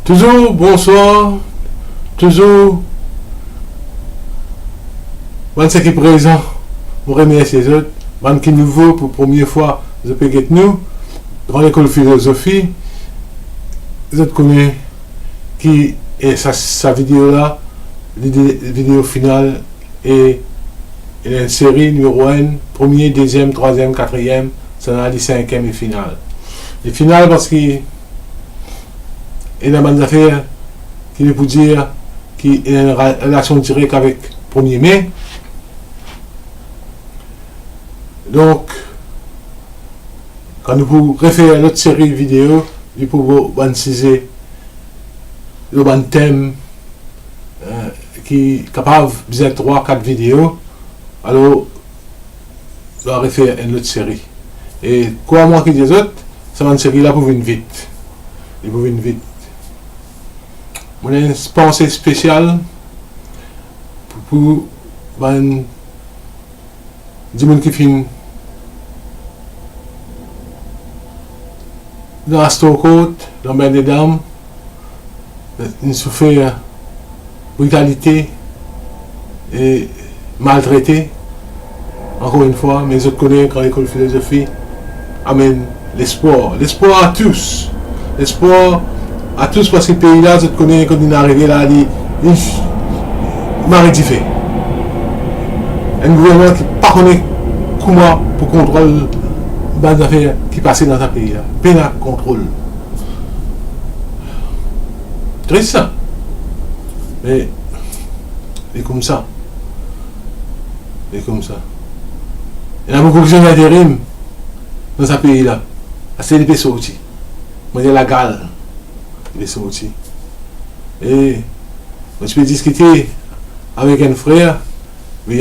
Toujours bonsoir, toujours bon ce qui est présent, vous remercier les autres, bon qui est nouveau pour la première fois, vous pouvez être nous, dans l'école de philosophie, vous autres connaissez qui est sa vidéo là, vidéo finale et une série numéro 1, premier, deuxième, troisième, quatrième, c'est dans les cinquième et finale. Les finales parce qu'il y a une bonne affaire qui veut dire qu'il y a une relation directe avec 1er mai. Donc, quand nous référons à notre série vidéo, nous pouvons utiliser le bon thème qui est capable de faire 3-4 vidéos. Alors, on va référer à une autre série. Et quoi moi qui dis autres, c'est une série là pour venir vite. Il pour venir vite. On a une pensée spéciale pour des gens qui filment dans Astor Court, dans Bain des Dames, ils souffrent brutalité et maltraité. Encore une fois, mes autres collègues quand l'école de philosophie amène l'espoir. L'espoir à tous. L'espoir à tous parce que le pays là, vous connaissez quand il est arrivé là, il m'a rectifié. Un gouvernement qui ne pas connaît comment pour contrôler les affaires qui passent dans ce pays là. Peine à contrôle. Triste ça. Mais c'est comme ça. C'est comme ça. Il y a beaucoup de gens qui ont intérim dans ce pays là. C'est les personnes aussi. Moi, j'ai la gale. Les sorties. Et je peux discuter avec un frère, mais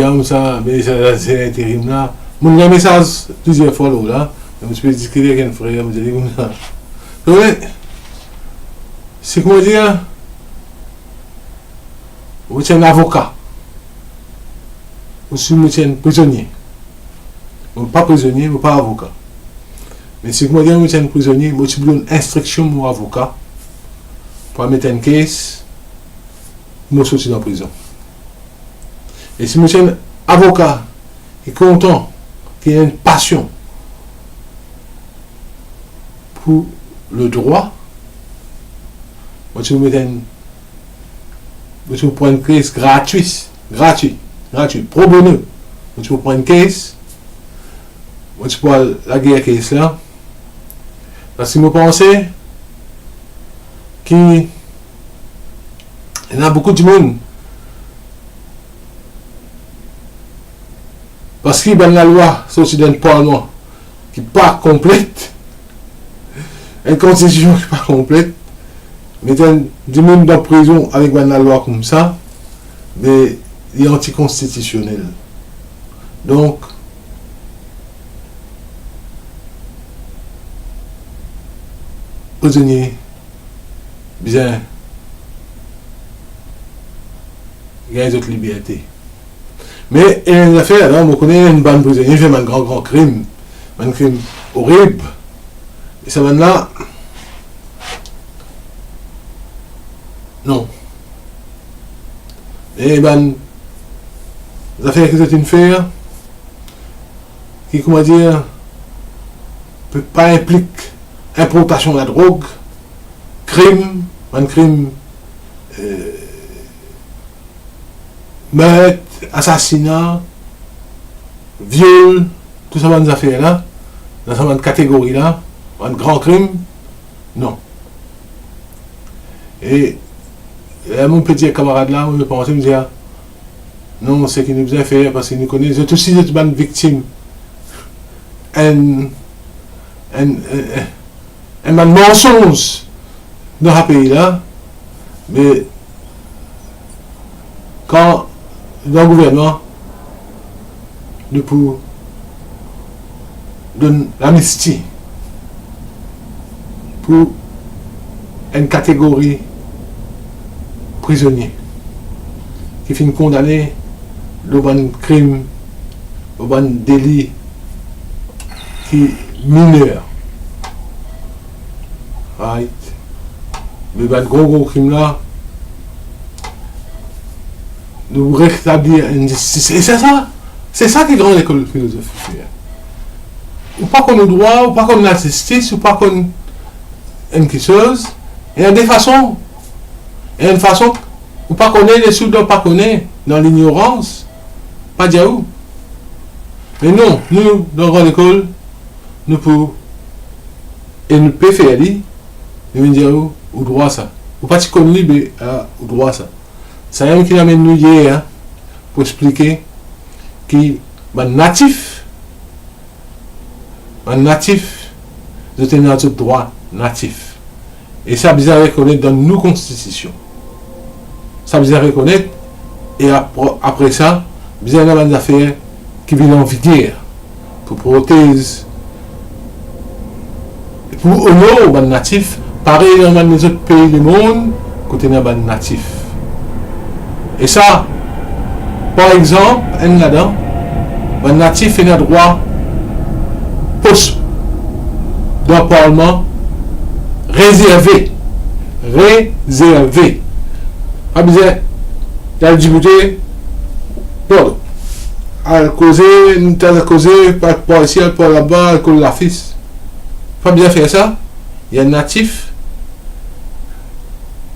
c'est l'intérim là. Mon message plusieurs fois là, je peux discuter avec un frère, je dis comme ça. Donc, c'est comment dire, vous êtes un avocat, vous êtes un prisonnier. Vous n'êtes pas prisonnier, vous n'êtes pas avocat. Mais c'est comment dire, vous êtes un prisonnier, vous êtes une instruction pour avocat. Pour mettre une caisse, nous sortir de la prison. Et si monsieur un avocat est content, qui a une passion pour le droit, moi tu mets tu prends une caisse gratuite, pro bono. Moi tu prends une caisse, moi tu prends la guerre caisse là, parce que moi pensais il y a beaucoup de monde parce qu'il y a la loi sortie d'un parlement qui n'est pas complète, une constitution qui n'est pas complète, mais il y a du monde dans la prison avec la loi comme ça, mais il est anticonstitutionnel. Donc, prisonnier bien, il y a d'autres libertés. Mais il y a une affaire, là, on connaît une bande prisonnière, fait un grand crime, un crime horrible. Et ça va là, non. Et ben, les affaires qui sont une faire, qui, comment dire, peut pas impliquer importation de la drogue, crime, un crime, meurtre, assassinat, viol, tout ça, des affaires là, dans cette catégorie là, un grand crime, non. Et mon petit camarade là, je pensais me dire, non, c'est qu'il nous a fait parce qu'il nous connaît, c'est aussi une victime, un mensonge dans ce pays là, mais quand dans le gouvernement nous pour donner l'amnistie pour une catégorie prisonnier qui finit condamné le bon crime, le bon délit qui mineur. Right. mais le gros crime là, nous rétablir une justice. Et c'est ça qui est grande l'école de philosophie. Ou pas qu'on a le droit, ou pas qu'on a la justice, ou pas qu'on a quelque chose. Il y a des façons. Il y a une façon, ou pas qu'on ait les sous, pas qu'on ait dans l'ignorance. Pas dire où. Mais non, nous, dans l'école, nous pouvons, et nous pouvons faire, nous dire où, ou droit ça. Ou pas qu'on libre, ou droit ça. C'est un qui amène nous hier pour expliquer que les natifs, je tenais notre droit natif. Et ça, bizarre à reconnaître dans nos constitutions. Ça, bizarre à reconnaître. Et après ça, bizarre à des affaires qui viennent en vigueur pour prothèse, pour honorer les natifs, pareil dans les autres pays du monde, côté des natifs. Et ça, par exemple, là-dedans, les natifs ont le droit poste dans le Parlement réservé. Pas besoin d'aller discuter. Pardon. À causer, nous t'as causé, par ici, par là-bas, à cause de la fils. Pas bien faire ça. Il y a un natif,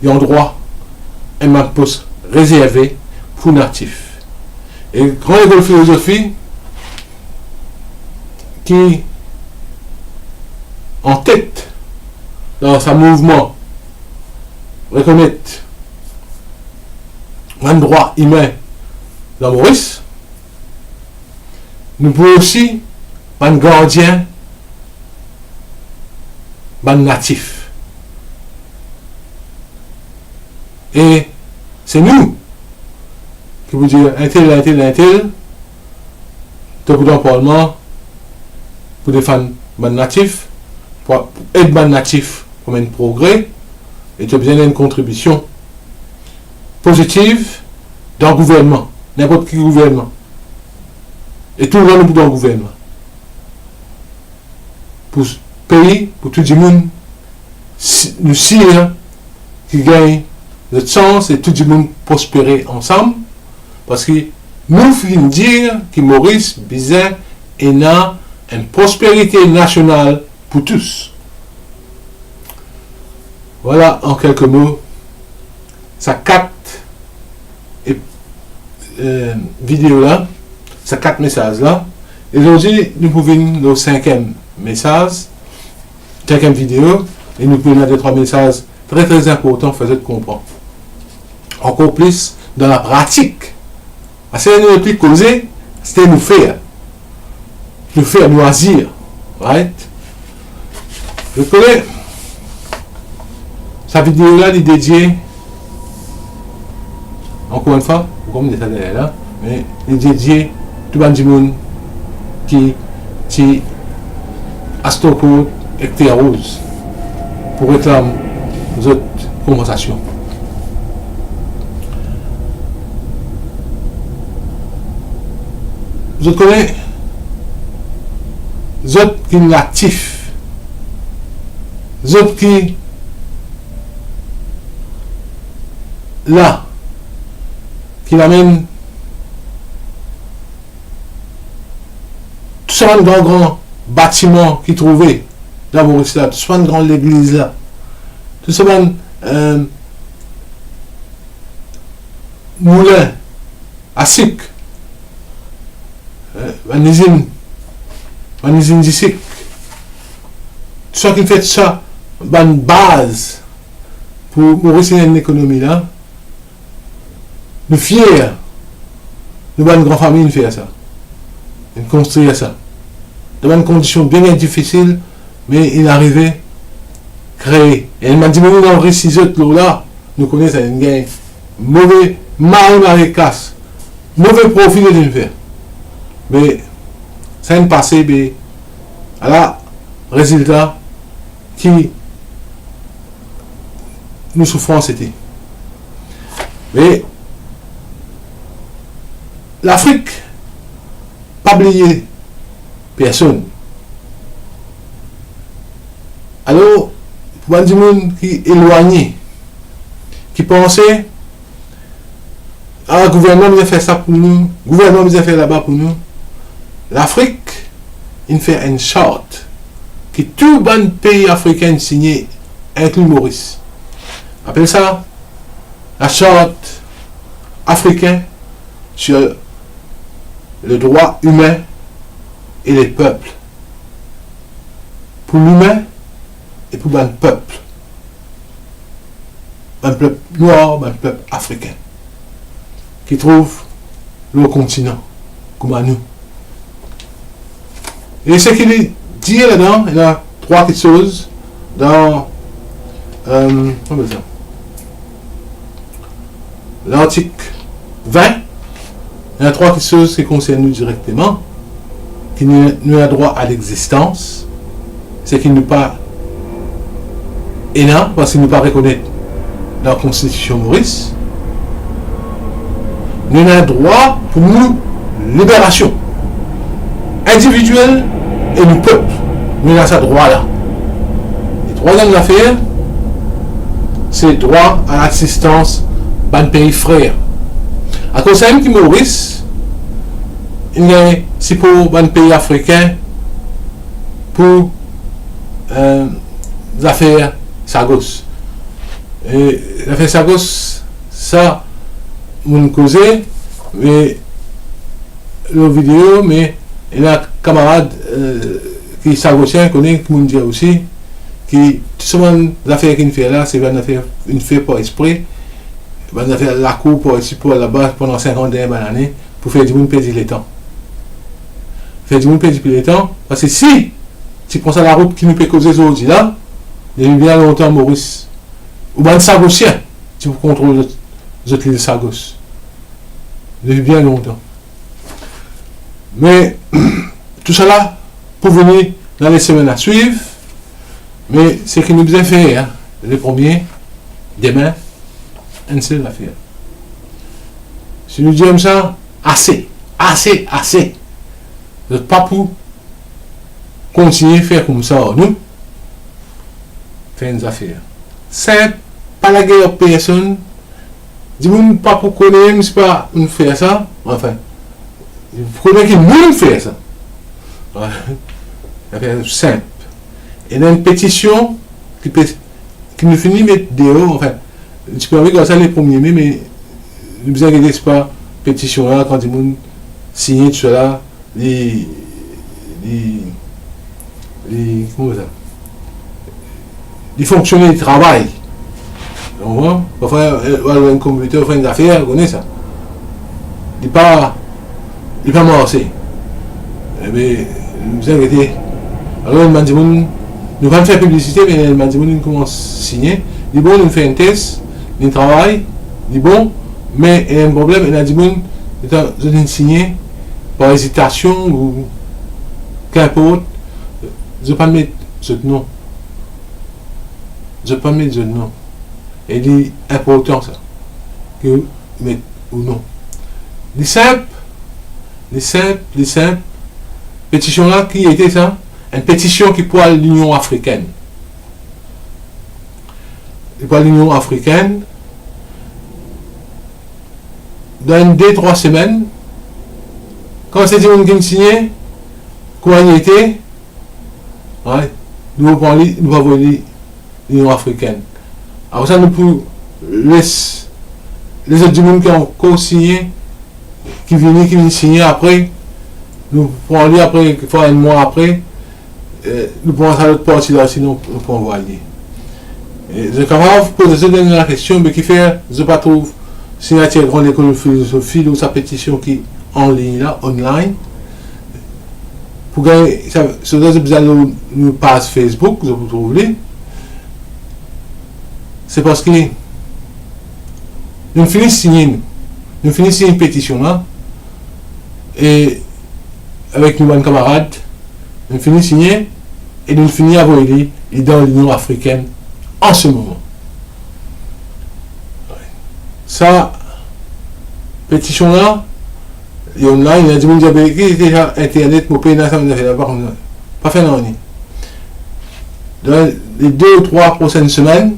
il y a un droit, un poste réservé pour natifs. Et grande école de philosophie qui en tête dans sa mouvement reconnaître un droit humain dans Maurice, nous pouvons aussi un gardien un natif. Et c'est nous qui vous disons un tel, pour dans le Parlement pour défendre les natifs, pour aider les natifs pour un progrès, et tu as besoin d'une contribution positive dans le gouvernement, n'importe quel gouvernement. Et tout le monde dans le gouvernement. Pour le pays, pour tout le monde, nous sire qui gagne le sens et tout le monde prospérer ensemble. Parce que nous faisons dire que Maurice Bizin est là une prospérité nationale pour tous. Voilà en quelques mots, ça 4 vidéos là, ça 4 messages là. Et aujourd'hui, nous pouvons le 5e message, 5e vidéo, et nous pouvons mettre 3 messages très très importants, faisant comprendre. Encore plus dans la pratique. Parce que nous plus causer, c'était nous faire loisir, right? Je connais sa vidéo là, elle est dédiée, encore une fois, comme je disais là, mais elle est dédiée tout le monde qui a stocké et rose pour réclamer les autres compensations. Je connais les autres qui sont natifs, les autres qui là, qui l'amènent tout ça un grand bâtiment qui trouvait dans Maurice là, tout ça une grande église là, tout ça un moulin à sucre, une usine d'ici, tout ça qui fait ça, une base pour Maurice une économie là. Nous fiers, nous avons une grande famille, nous faisons ça. Nous construisons ça. Dans une condition bien difficile, mais il arrivait à créer. Et il m'a dit, mais nous avons réussi ces autres là, nous connaissons une gain. Mauvais, mal dans les casses. Mauvais profit de nous faire. Mais, ça a une passé, mais, à la résultat, qui nous souffrons, c'était. Mais, l'Afrique, pas oublier personne. Alors, pour des gens qui sont éloignés qui pensaient, ah, le gouvernement nous a fait ça pour nous, le gouvernement nous a fait là-bas pour nous. L'Afrique, il fait une charte que tout bon pays africain signé, inclus Maurice. Appelle ça la charte africaine sur le droit humain et les peuples. Pour l'humain et pour le peuple. Un peuple noir, un peuple africain. Qui trouve le continent, comme à nous. Et ce qu'il dit là-dedans, il y a 3 petites choses dans l'article 20. Il y a 3 petites choses qui concernent nous directement, qui nous a droit à l'existence, c'est qu'il ne pas énorme, parce qu'il ne pas reconnaître la Constitution Maurice. Nous avons droit pour nous libération individuelle et du peuple. Nous avons ce droit-là. Les 3e affaire, c'est droit à l'assistance d'un pays frère. À cause de qui Maurice, il y a si pour un pays africain pour l'affaire Sagos. Et l'affaire Sagos, ça, mon cousin, mais la vidéo, mais il y a un camarade qui est sagosien, qui me dit aussi, qui, tout seulement l'affaire qu'il fait là, c'est une affaire pour esprit, une affaire la cour pour ici, pour là-bas, pendant 51 années, pour faire du monde perdre le temps. Faire du monde perdre le temps, parce que si tu prends ça la route qui nous peut causer aujourd'hui là, il y a bien longtemps Maurice, ou bien sagosien, tu peux contrôler les autres îles Sagos. Depuis bien longtemps. Mais tout cela pour venir dans les semaines à suivre. Mais ce qui nous a fait, hein, le premier, demain, une seule affaire. Si nous disons ça, assez. Vous n'êtes pas pour continuer à faire comme ça, nous. Faire une affaire. C'est pas la guerre personne. Dis-moi pas pour connaître, c'est pas nous faire ça. Enfin, vous connaissez qui nous fait ça. C'est simple. Et dans une pétition qui nous finit mettre dehors, enfin, tu peux avoir ça les premiers mai, mais ne vous inquiétez pas, pétition là, quand ils ont signé tout cela, comment ça? Les fonctionnaires du travail. Parfois, un computer fait une affaire, vous connaissez ça. Il n'est pas morcé. Mais, ne vous inquiétez. Alors, il m'a dit, nous allons faire publicité, mais il m'a dit, nous commence à signer. Il dit, bon, nous faisons un test, nous travaillons. Il dit, bon, mais il y a un problème. Il a dit, bon, nous allons signer par hésitation ou qu'importe. Je ne vais pas mettre ce nom. Je ne vais pas mettre ce nom. Et il est important ça. Que mettre ou non. Les simples. Pétition là, qui était ça? Une pétition qui pour l'Union africaine. Et pour l'Union africaine, dans 2-3 semaines, quand c'est dit qu'on a signé, comment il était, ouais, nous allons voir l'Union africaine. Alors ça, nous pouvons les autres du monde qui ont encore signé, qui viennent signer après, nous pouvons lire après, un mois après, nous pouvons faire l'autre partie là, sinon nous pouvons envoyer. Je vais vous poser la question, mais qui fait, je ne trouve pas signature grande école de philosophie ou sa pétition qui est en ligne là, online. Pour gagner, si vous avez une page Facebook, vous pouvez trouver. C'est parce que nous finissons une pétition là, et avec nos camarades, nous finissons signer et nous finissons à voyer dans l'Union africaine en ce moment. Ça, pétition là, il y a online, il y a des gens qui ont déjà internet pour payer dans ça, pas fait non. Dans les 2 ou 3 prochaines semaines,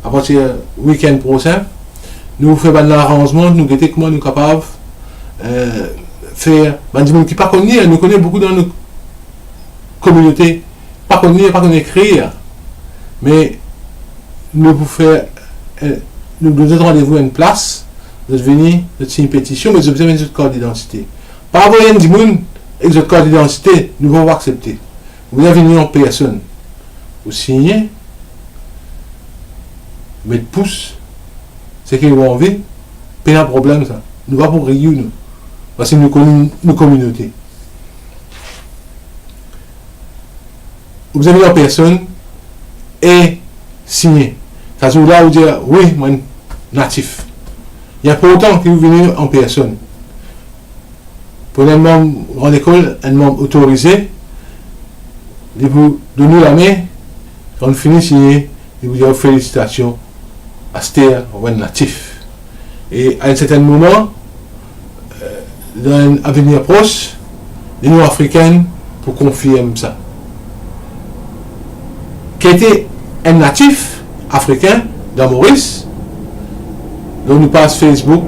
à partir du week-end prochain, nous faisons un arrangement, nous guetter comment nous sommes capables de faire. Des gens qui ne connaissent pas, nous connaissons beaucoup dans nos communautés, pas connaissent écrire, mais nous pouvons faire, nous donnons rendez-vous à une place, de venir, de signer une pétition, mais vous avez une carte d'identité. Pas avoir des gens avec votre carte d'identité, nous allons accepter. Vous allez venir en personne, vous signez, mettre pouce, c'est qu'ils ont envie, pas un problème ça. Nous ne va pas pour rire, nous. Parce que nous connaissons nos communautés. Vous avez en personne et signer. Ça se là vous dire oui, moi natif. Il n'y a pas autant que vous venez en personne. Pour un membre en école, un membre autorisé, il vous donne la main, quand on finit de signer, il vous dit félicitations à Stère, ou un natif. Et à un certain moment, dans un avenir proche, l'Union africaine pour confirmer ça. Qui était un natif africain dans Maurice, dont nous passe Facebook,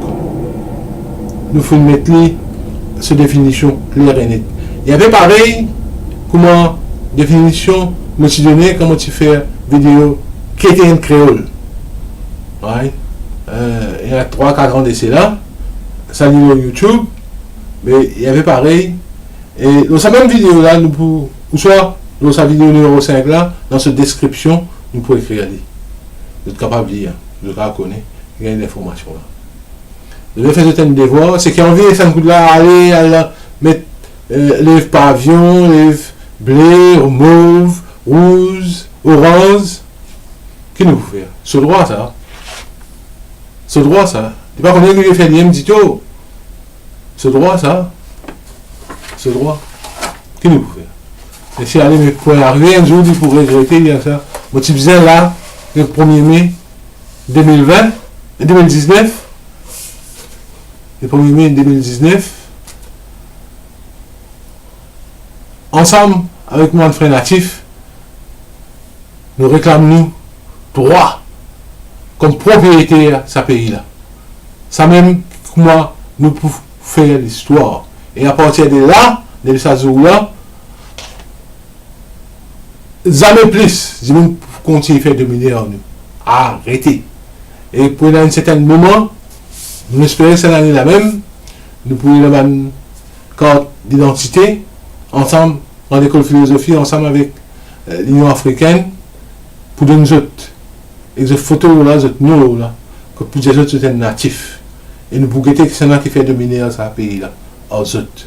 nous faisons mettre cette définition claire et nette. Il y avait pareil, comment définition, me suis donné, comment tu fais vidéo qui était un créole. Ouais. Il y a 3-4 ans d'essai là, ça dit sur YouTube, mais il y avait pareil. Et dans sa même vidéo là, nous pouvons, ou soit dans sa vidéo numéro 5 là, dans cette description, nous pouvons écrire. Vous êtes capable de lire, vous êtes capable de connaître, il y a une information là. Vous devez faire certains devoirs, c'est qui a envie, ça nous coûte là, aller mettre les pavillons, les blé, mauve, rouge, orange. Qu'est-ce que nous pouvons faire? Ce droit ça. Ce droit ça. Tu ne sais pas combien de fait l'IM dit tout. Ce droit ça. Ce droit. Qu'est-ce que nous pouvons faire? Et si allez, mais pour arriver un jour, il faut regretter, il y a ça. Moi, tu disais là, le 1er mai 2020, 2019, le 1er mai 2019, ensemble avec mon frère natif, nous réclamons droit comme propriétaire de ce pays-là. Ça même, comment nous pouvons faire l'histoire. Et à partir de là, de ce jour-là, jamais plus, je vais continuer à faire dominer en nous. Arrêtez. Et pour un certain moment, nous espérons que cette année-là même, nous pouvons avoir une carte d'identité, ensemble, en école de philosophie, ensemble avec l'Union africaine, pour donner nous autres. Et ces photos là, ces nous là, que pour les autres, c'est un natif. Et nous pouvons guetter que c'est là qui fait dominer dans ce pays-là, aux autres.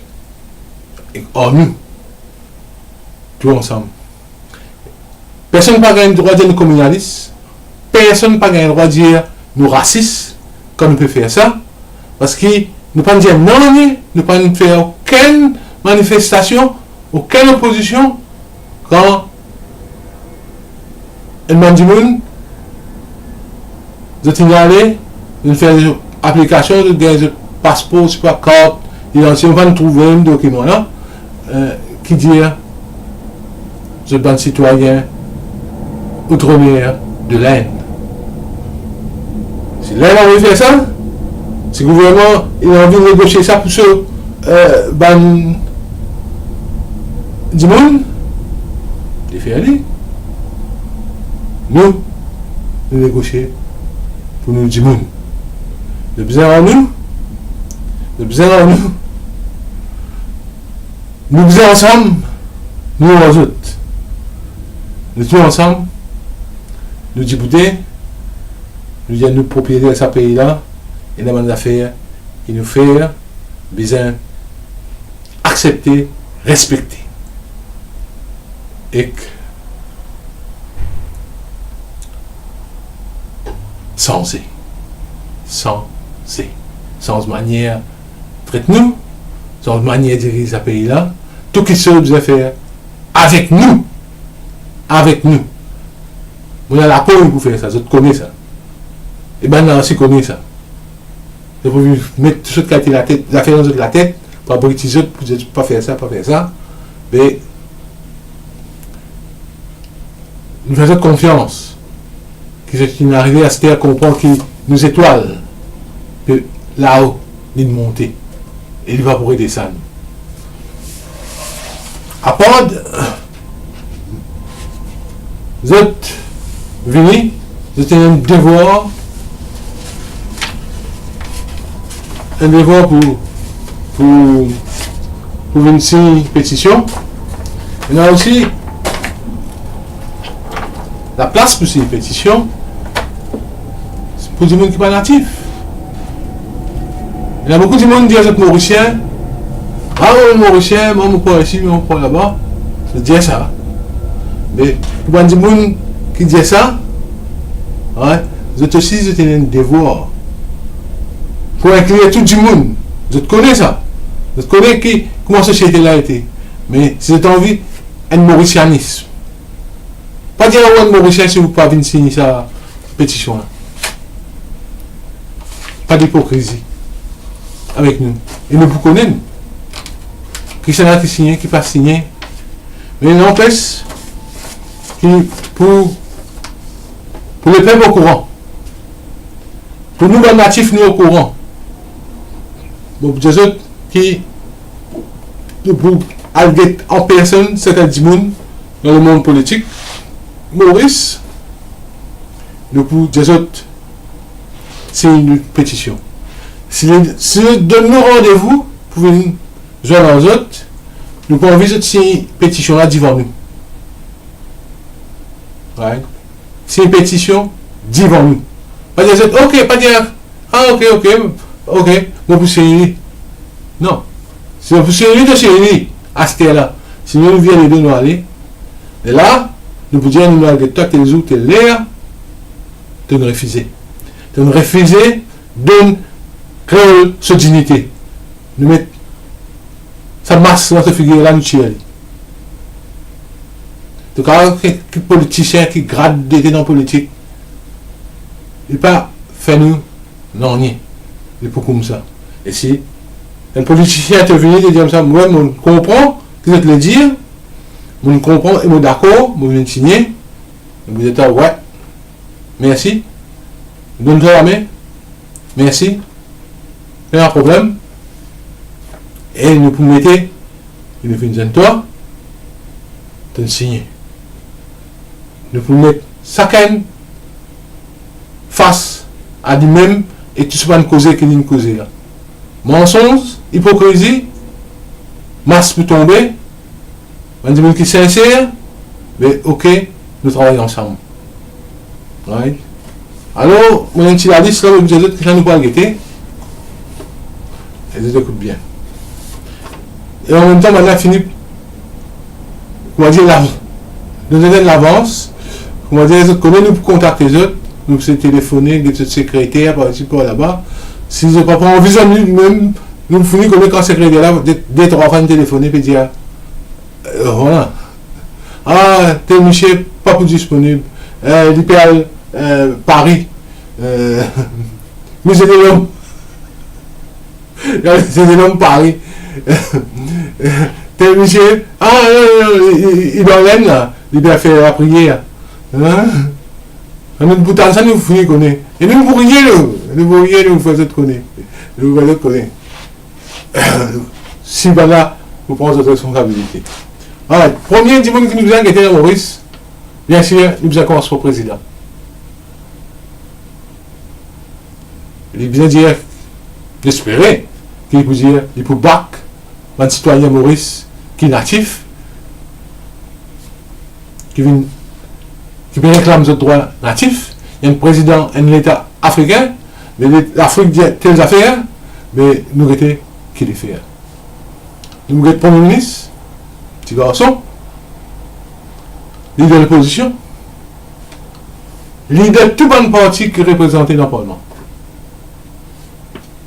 Et en nous, tous ensemble. Personne n'a pas le droit de dire nous communalistes. Personne n'a pas le droit de dire nous racistes, comme nous peut faire ça. Parce que nous ne pouvons pas dire non, nous ne pouvons pas faire aucune manifestation, aucune opposition quand un monde du monde de signaler, de faire des applications, de des passeports, c'est pas carte, on va nous trouver un document là qui dit je suis un citoyen outre-mer de l'Inde. Si l'Inde a envie de faire ça, si le gouvernement il a envie de négocier ça pour ceux du monde, il fait aller. Nous négocier pour nous du monde. Le besoin en nous, le besoin en nous, nous besoin ensemble, nous aux autres. Nous tous ensemble, nous discuter, nous disons nous propriétaires de ce pays-là, et nous avons des affaires qui nous fait besoin accepter, respecter. Et sans manière traite-nous, sans manière de diriger ce pays-là, tout ce qui se doit faire avec nous. Avec nous. Vous avez la peau pour faire ça, vous connaissez ça. Et bien, on aussi connaît ça. Vous pouvez mettre tout ce qui a été la tête, les affaires dans la tête, pour abriter les autres, pour dire pas faire ça, pas faire ça. Mais nous faisons confiance. qui sont arrivés à cette terre comprendre que nous étoiles, que là-haut, ils monter et il va pour descendre. À part, vous êtes venus, vous êtes un devoir pour une pétition. Il y a aussi la place pour ces pétitions pour du monde qui n'est pas natif. Il y a beaucoup de monde qui disent être mauricien. Ah, on est mauricien, moi, on prend ici, on prend là-bas. Je dis ça. Mais pour des gens qui disent ça, ouais, vous êtes aussi un devoir pour inclure tout le monde. Vous connaissez ça. Vous connaissez comment la société là a été. Mais si vous avez envie, un mauricianisme. Pas dire à un mauricien si vous ne pouvez pas venir signer sa pétition là. Pas d'hypocrisie avec nous. Et nous vous connaissons. Qui sont là qui signent, qui pas signé. Mais il n'empêche que pour le peuple au courant, pour nous, les natifs, nous au courant. Bon, pour les autres qui, pour aller en personne, certains du monde, dans le monde politique, Maurice, nous pour les autres, c'est une pétition. Si nous donnons rendez-vous pour venir joindre aux autres, nous pouvons visiter cette pétition-là devant nous. Ouais. C'est une pétition devant nous. Pas dire, ok, pas dire, ah, ok, on peut s'unir. Non. Si on peut s'unir, de s'unir à ce terre-là. Si nous venons les deux nous aller, et là, nous pouvons dire, nous allons toi, tes autres, tes l'air, de nous refuser. De nous refuser, de créer cette dignité. Nous mettre sa masse dans cette figure-là, nous tuer. En tout cas, les politiciens qui gradent d'été dans la politique, ils ne pas faire nous, non, rien. Il faut comme ça. Et si un politicien te vient et dit ça, moi, je comprends, que je te le dire, je comprends, et je suis d'accord, je viens de signer, et vous dites, ouais, merci, donne-toi la main, merci, pas un problème, et nous pouvons mettre, et nous faisons toi, tu le signes. Nous pouvons mettre chacun face à lui-même et tout ce qu'on cause qui est causé là. Mensonge, hypocrisie, masse peut tomber, on dit qui est sincère, mais ok, nous travaillons ensemble. Right? Alors, mon petit la liste là, vous avez dit que nous pas guetter. Et je écoute bien. Et en même temps, on a fini, comment dire, nous donner l'avance. Comment dire, les autres connaissent, nous pour contacter les autres, nous pour se téléphoner, des secrétaires, par exemple, là-bas. Si je ne pas envie de même, nous finissons comme quand le secrétaire là, des trois fois téléphoner et dire, voilà. Ah, tel monsieur, pas pour disponible. L'IPL Paris, musée de l'homme. C'est de l'homme Paris. Tel monsieur, ah, il est en laine là, il doit faire la prière. Hein? Nous bouton ça nous finissons connaître. Et nous pour rien nous faisons connaître. Nous faisons connaître. Si ben là, vous prenez votre responsabilité. Alors, premier dimanche qui nous a inquiété Maurice, bien sûr, nous avons commencé pour président. Il est bien dire, j'espérais qu'il peut dire, il peut battre un citoyen Maurice qui est natif, qui réclame ce droit natif. Il y a un président, un État africain, mais l'Afrique dit telles affaires, mais nous étions qui les fait. Nous sommes Premier ministre, petit garçon, leader de l'opposition, leader de tout bon parti qui est représenté dans le Parlement.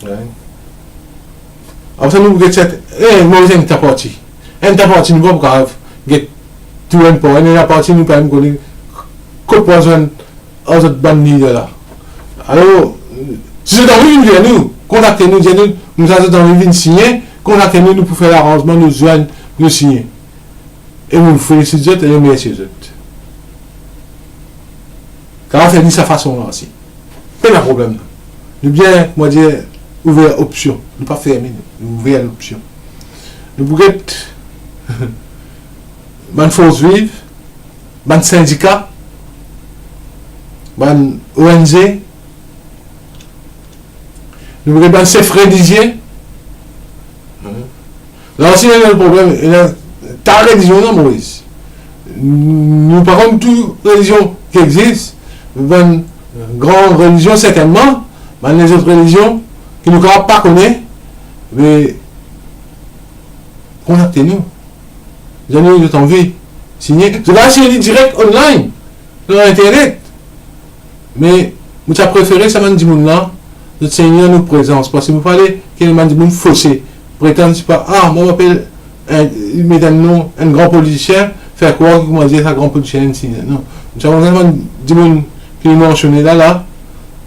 Ouais. Alors ça nous avons cette, Maurice est un parti. Un parti, nous ne pouvons pas get tout un point. Un parti, nous ne pouvons pas connaître que poison aux autres bandes leaders là. Alors, si vous avez envie de venir nous, contactez-nous, dites-nous, nous avons envie de signer, contactez-nous, nous pour faire l'arrangement, nous joindre, nous signer. Et vous félicitez et nous remerciez les autres. Car on fait de sa façon là aussi. Pas de problème. Nous bien, moi dire, ouvert option. Nous pas fermer, nous ouvrir l'option. Nous pouvons ban force vive, ban syndicat, ban ONG, nous pouvons ban chef religieux. Là aussi, il y a le problème. Ta religion, non, Maurice. Nous parlons de toute religion qui existe. Une grande religion, certainement. Mais les autres religions, qui ne nous pas connaître, mais contactez-nous. Vous avez eu envie. Signer. Je vais signer direct online, sur Internet. Mais, vous avez préféré, ça m'a dit, de signer nos présences. Parce que vous parlez, qu'il m'a dit, faussé. Prétendre, c'est pas, ah, moi, m'appelle, il met un nom, un grand politicien, faire croire que moi, je suis un grand politicien, non. Nous avons vraiment dit, qui nous mentionné là,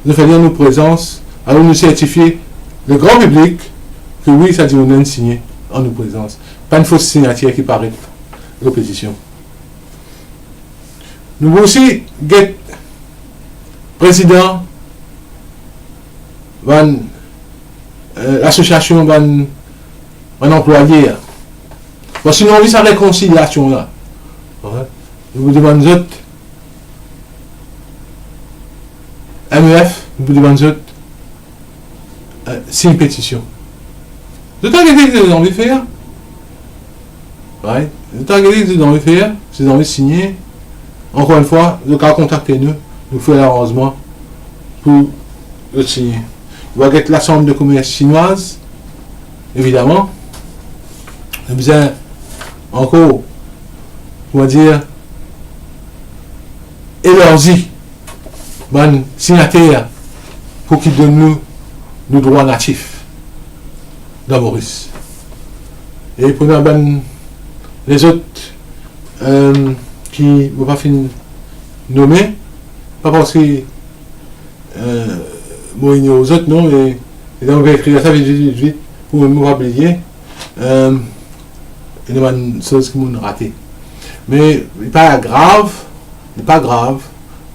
de faire nos présences, alors nous certifier le grand public que oui, ça dit, on a signé en nos présences. Pas une fausse signature qui paraît, l'opposition. Nous voulons aussi, get président, l'association, un employé. Parce que nous avons vu sa réconciliation là. Nous vous demandons MEF, nous vous demandons 6 pétitions. De temps que vous avez envie de faire, de temps que vous avez envie de faire, si vous avez envie de signer, encore une fois, le cas contactez-nous, nous faisons l'arrangement pour le signer. Vous allez être la Chambre de commerce chinoise, évidemment. Nous besoin encore, on va dire, élargi, bon signataire pour qu'ils donnent nous nos droits natifs dans Maurice. Et pour nous, les autres qui ne vont pas finir nommer, pas parce que moi ignore aux autres, non, mais on va écrire ça vite pour ne pas oublier. Il y a une chose qui m'ont raté. Mais il n'est pas grave,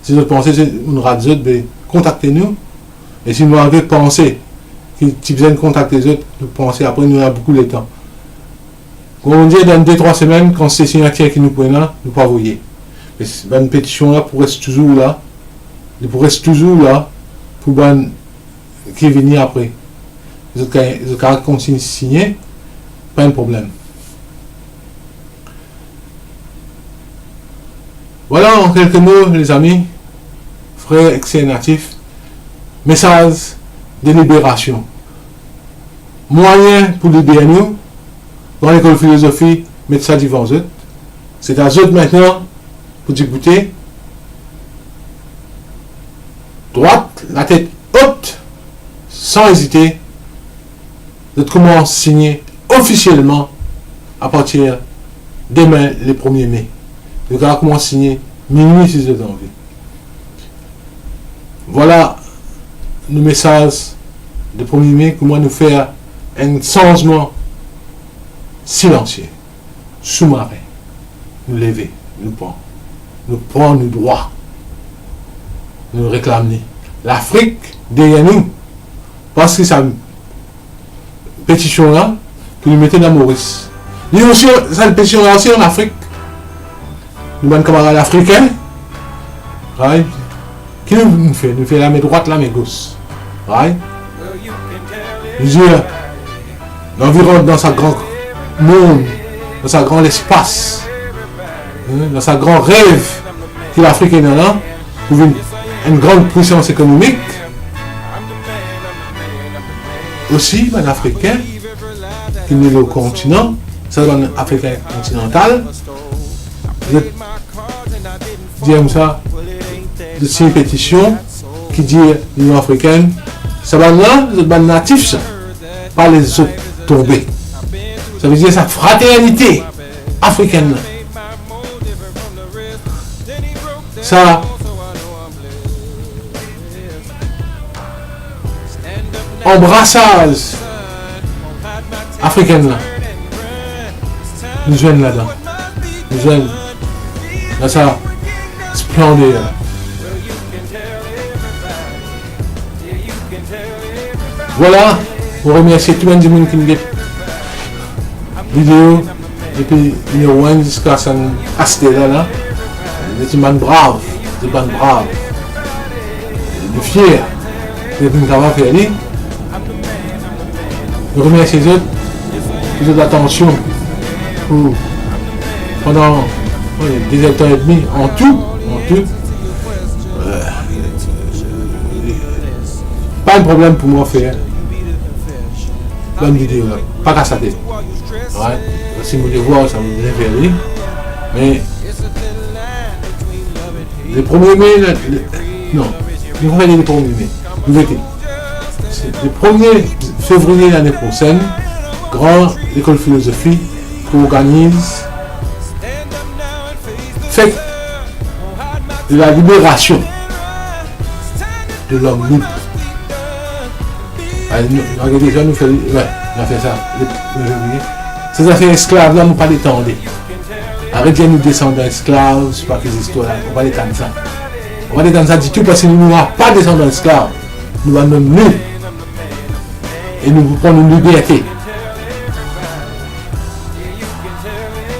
Si vous pensez que vous avez des autres, contactez-nous. Et si vous avez pensé que tu besoin de contacter les autres, nous pensez après, nous avons beaucoup de temps. Quand on dit dans 2-3 semaines, quand c'est signataire qui nous prennent là, nous pas envoyer. Mais une pétition là pour rester toujours là. Il pourrait rester toujours là pour qui venir après. Les autres cas continuent signer, pas de problème. Voilà en quelques mots, les amis, frères ex natifs, message de libération. Moyen pour libérer nous, dans l'école de philosophie, mettre ça devant eux. C'est à eux maintenant pour écouter. Droite, la tête haute, sans hésiter, de commencer à signer officiellement à partir demain, le 1er mai. Le gars commence à signer minuit si vous avez envie. Voilà le message de 1er mai, comment nous faire un changement silencieux, sous-marin, nous lever, nous prendre nos droits, nous réclamer. L'Afrique derrière nous, parce que ça pétition là, que nous mettons dans Maurice. Nous aussi, cette pétition là aussi en Afrique. Nous avons un camarade africain, qui nous fait? Nous fait la main droite, la main gauche. Nous disons, l'environnement dans sa grand monde, dans sa grand espace, dans sa grand rêve, que l'Afrique est là, pour une grande puissance économique. Aussi, un Africain, qui est le continent, c'est un Africain continental. Dire ça, de ces pétitions qui dit l'Union africaine, ça va là, c'est un natif, ça, pas les autres tombés. Ça veut dire sa fraternité africaine. Ça, embrassage africaine là. Nous jeunes là-dedans. Nous jeunes. Là, ça, splendide. Voilà, on remercie tout le monde qui nous dit vidéo depuis numéro 1 jusqu'à son aspect là. C'est une bande brave, c'est une bande brave. Je suis fier de nous avoir fait aller. Je remercie les autres pour l'attention pour pendant 2 heures et demie en tout. Pas de problème pour moi faire une vidéo là, pas qu'à sa tête. Ouais, si vous voulez voir, ça vous réfère. Mais le 1er mai, non, nous allons faire le 1er mai. Vous étiez. Le 1er février l'année prochaine, grande école de philosophie qui organise fête de la libération de l'homme libre. Regardez, nous fait, on a fait ça. Ces affaires esclaves là, nous pas les tendre. Arrêtez de nous descendre esclaves, c'est pas que ces histoires là, on va les tendre ça. On va les tendre ça du tout parce que nous n'aurons pas descendre esclaves. Nous allons nous et nous prenons une liberté.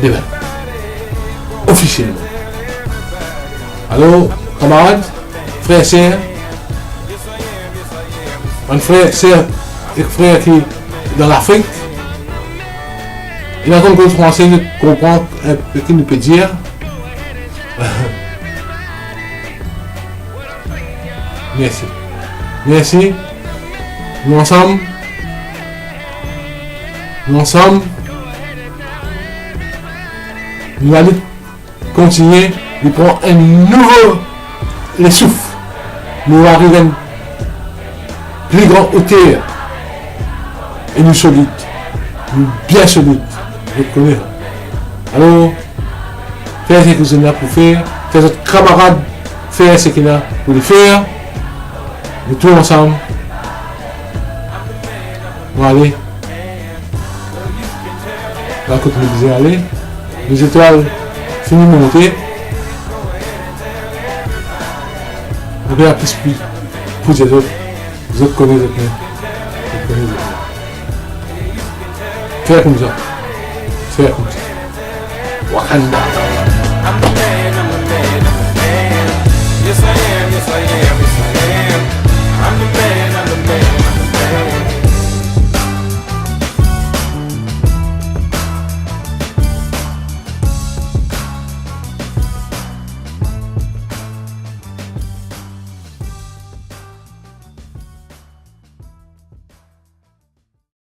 Demain. Officiellement. Alors, camarades, frères et sœurs, un frère, sœur et frère qui est dans l'Afrique, il a compris le français, il comprend ce qu'il nous peut dire. Merci. Merci. Nous ensemble, nous allons continuer de prendre un nouveau les souffle. Nous arrivons plus grand hauteur et nous solides, nous bien solides. Vous connaissez. Alors, faire ce que vous avez pour faire, faire votre camarade faire ce qu'il a pour le faire, et tout ensemble. On va aller. Là, quand on disait aller, les étoiles finissent de monter. On va plus pour les autres. Vous autres connaissez les autres. Faire comme ça. Wakanda.